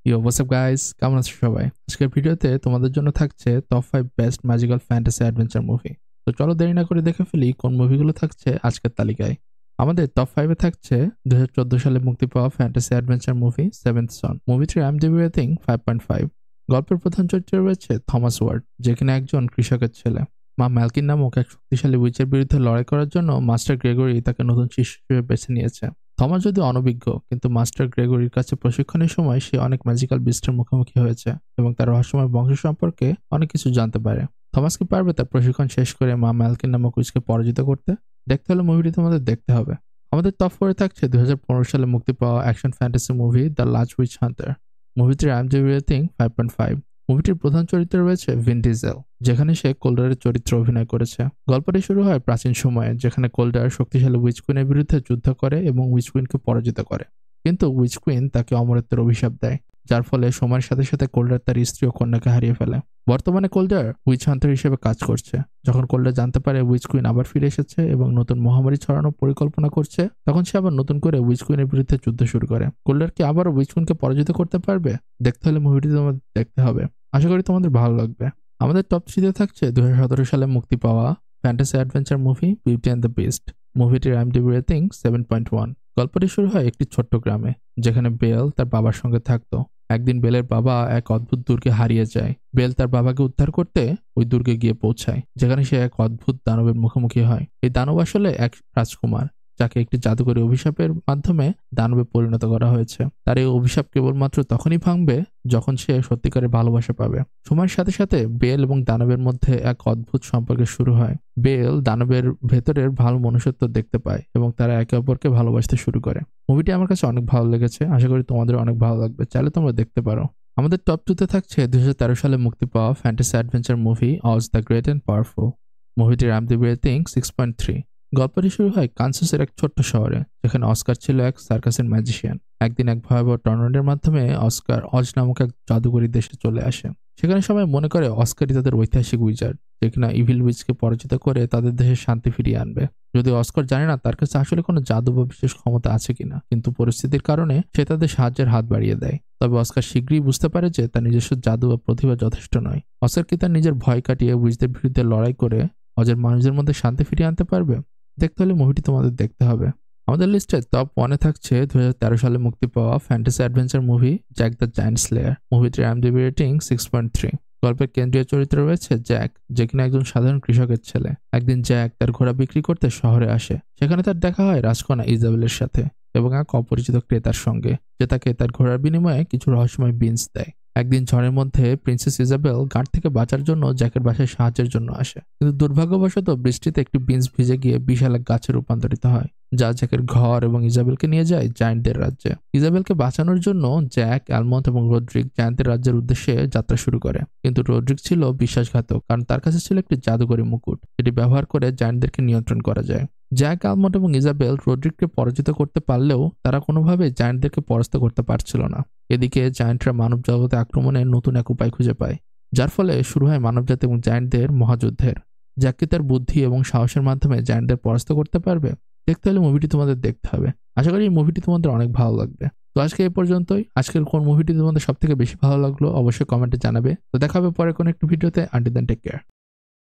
ইয়ো what's up guys, কেমন আছো সবাই? আজকের ভিডিওতে তোমাদের জন্য থাকছে top 5 best magical fantasy adventure movie. তো চলো দেরি না করে দেখে ফেলি কোন মুভিগুলো থাকছে আজকের তালিকায়। আমাদের টপ 5 এ থাকছে 2014 সালে মুক্তি পাওয়া ফ্যান্টাসি অ্যাডভেঞ্চার মুভি সেভেন্থ সন। মুভিটির IMDb রেটিং 5.5। গল্পের প্রধান চরিত্রে রয়েছে থমাস ওয়ার্ড, যে কিনা একজন কৃষকের ছেলে। মা ম্যালকিন নামক এক শক্তিশালী উইচের বিরুদ্ধে লড়াই করার জন্য মাস্টার গ্রেগরি তাকে নতুন শিষ্য হিসেবে বেছে নিয়েছে। থমাস যদিও অনভিজ্ঞ, কিন্তু মাস্টার গ্রেগরির কাছে প্রশিক্ষণের সময় সে অনেক ম্যাজিক্যাল বিস্টের মুখোমুখি হয়েছে এবং তার রহস্যময় বংশ সম্পর্কে অনেক কিছু জানতে পারে। থমাস কি পারবে তার প্রশিক্ষণ শেষ করে মা ম্যালকিন নামক উইচকে পরাজিত করতে? দেখতে হলে মুভিটি তোমাদের দেখতে হবে। আমাদের টপ 4 এ থাকছে 2015 সালে মুক্তি পাওয়া action fantasy movie the last witch hunter. মুভিটির IMDb রেটিং 5.5। মুভিটির প্রধান চরিত্রে রয়েছে ভিন ডিজেল, যেখানে সে কোল্ডারের চরিত্রে অভিনয় করেছে। গল্পটি শুরু হয় প্রাচীন সময়ে, যেখানে কোল্ডার শক্তিশালী উইচ কুইনের বিরুদ্ধে যুদ্ধ করে এবং উইচ কুইনকে পরাজিত করে। কিন্তু উইচ কুইন তাকে অমরত্বের অভিশাপ দেয়, যার ফলে সময়ের সাথে সাথে কোল্ডার তার স্ত্রী ও কন্যাকে হারিয়ে ফেলে। বর্তমানে কোল্ডার উইচ হান্টার হিসেবে কাজ করছে। যখন কোল্ডার জানতে পারে উইচ কুইন আবার ফিরে এসেছে এবং নতুন মহামারী ছড়ানোর পরিকল্পনা করছে, তখন সে আবার নতুন করে উইচ কুইনের বিরুদ্ধে যুদ্ধ শুরু করে। কোল্ডার কি আবারও উইচ কুইনকে পরাজিত করতে পারবে? দেখতে হলে মুভিটি তোমাদের দেখতে হবে। আশা করি তোমাদের ভালো লাগবে। আমাদের টপ 3 তে থাকছে 2017 সালে মুক্তি পাওয়া fantasy adventure movie beauty and the beast. মুভিটির IMDb রেটিং 7.1। গল্পটি শুরু হয় একটি ছোট্ট গ্রামে, যেখানে বেল তার বাবার সঙ্গে থাকতো। একদিন বেলের বাবা এক অদ্ভুত দুর্গে হারিয়ে যায়। বেল তার বাবাকে উদ্ধার করতে ওই দুর্গে গিয়ে পৌঁছায়, যেখানে সে এক অদ্ভুত দানবের মুখোমুখি হয়। এই দানব আসলে এক রাজকুমার, যাকে একটি জাদুকরী অভিশাপের মাধ্যমে দানবে পরিণত করা হয়েছে। তার এই অভিশাপ কেবলমাত্র তখনই ভাঙবে যখন সে সত্যিকারের ভালোবাসা পাবে। সময়ের সাথে সাথে বেল এবং দানবের মধ্যে এক অদ্ভুত সম্পর্কের শুরু হয়। বেল দানবের ভেতরের ভালো মনুষ্যত্ব দেখতে পায় এবং তারা একে অপরকে ভালোবাসতে শুরু করে। মুভিটি আমার কাছে অনেক ভালো লেগেছে, আশা করি তোমাদের অনেক ভালো লাগবে। চাইলে তোমরা দেখতে পারো। আমাদের টপ 2 তে থাকছে 2013 সালে মুক্তি পাওয়া fantasy adventure movie Oz the great and powerful. মুভিটির IMDb রেটিং 6.3। গল্পটি শুরু হয় কানসাসের এক ছোট্ট শহরে, যেখানে অস্কার ছিল এক সার্কাসের ম্যাজিশিয়ান। একদিন এক ভয়াবহ টর্নেডোর মাধ্যমে অস্কার অজ নামক এক জাদুকরী দেশে চলে আসে। সেখানে সবাই মনে করে অস্কারই তাদের ঐতিহাসিক উইজার্ড, যে কিনা ইভিল উইচকে পরাজিত করে তাদের দেশে শান্তি ফিরিয়ে আনবে। যদি অস্কার জানে না তার কাছে আসলে কোনো জাদু বা বিশেষ ক্ষমতা আছে কিনা, কিন্তু পরিস্থিতির কারণে সে তাদের সাহায্যের হাত বাড়িয়ে দেয়। তবে অস্কার শীঘ্রই বুঝতে পারে যে তার নিজস্ব জাদু বা প্রতিভা যথেষ্ট নয়। অস্কার কি তার নিজের ভয় কাটিয়ে উইচদের বিরুদ্ধে লড়াই করে অজের মানুষদের মধ্যে শান্তি ফিরিয়ে আনতে পারবে? দেখতে হলে মুভিটি তোমাদের দেখতে হবে। আমাদের লিস্টে টপ 1 এ থাকছে 2013 সালে মুক্তি পাওয়া fantasy adventure movie Jack the giant slayer. মুভিটির IMDb রেটিং 6.3। গল্পের কেন্দ্রীয় চরিত্রে রয়েছে জ্যাক, যে কিনা একজন সাধারণ কৃষকের ছেলে। একদিন জ্যাক তার ঘোড়া বিক্রি করতে শহরে আসে। সেখানে তার দেখা হয় রাজকন্যা ইজাবেলের সাথে এবং এক অপরিচিত ক্রেতার সঙ্গে, যে তাকে তার ঘোড়ার বিনিময়ে কিছু রহস্যময় বিনস দেয়। একদিন ঝড়ের মধ্যে প্রিন্সেস ইজাবেল গার্ড থেকে বাঁচার জন্য জ্যাকের বাসায় সাহায্যের জন্য আসে, কিন্তু দুর্ভাগ্যবশত বৃষ্টিতে একটি বিনস ভিজে গিয়ে বিশাল এক গাছে রূপান্তরিত হয়, যা জ্যাকের ঘর এবং ইজাবেলকে নিয়ে যায় জায়ান্টদের রাজ্যে। ইজাবেলকে বাঁচানোর জন্য জ্যাক, অ্যালমন্ড এবং রোড্রিক জায়ান্টদের রাজ্যের উদ্দেশ্যে যাত্রা শুরু করে। কিন্তু রোড্রিক ছিল বিশ্বাসঘাতক, কারণ তার কাছে ছিল একটি জাদুকরী মুকুট, যেটি ব্যবহার করে জায়ান্টদেরকে নিয়ন্ত্রণ করা যায়। জ্যাক, অ্যালমন্ড এবং ইজাবেল রোড্রিককে পরাজিত করতে পারলেও তারা কোনোভাবে জায়ান্টদেরকে পরাস্ত করতে পারছিল না। এদিকে জায়ান্টরা মানব জগতে আক্রমণের নতুন এক উপায় খুঁজে পায়, যার ফলে শুরু হয় মানবজাতি এবং জায়ান্টদের মহাযুদ্ধের। জ্যাক কি তার বুদ্ধি এবং সাহসের মাধ্যমে জায়ান্টদের পরাস্ত করতে পারবে? দেখতে হলে মুভিটি তোমাদের দেখতে হবে। আশা করি এই মুভিটি তোমাদের অনেক ভালো লাগবে। তো আজকে এই পর্যন্তই। আজকের কোন মুভিটি তোমাদের সব থেকে বেশি ভালো লাগলো অবশ্যই কমেন্টে জানাবে। তো দেখা হবে পরে কোনো একটি ভিডিওতে। Until then take care.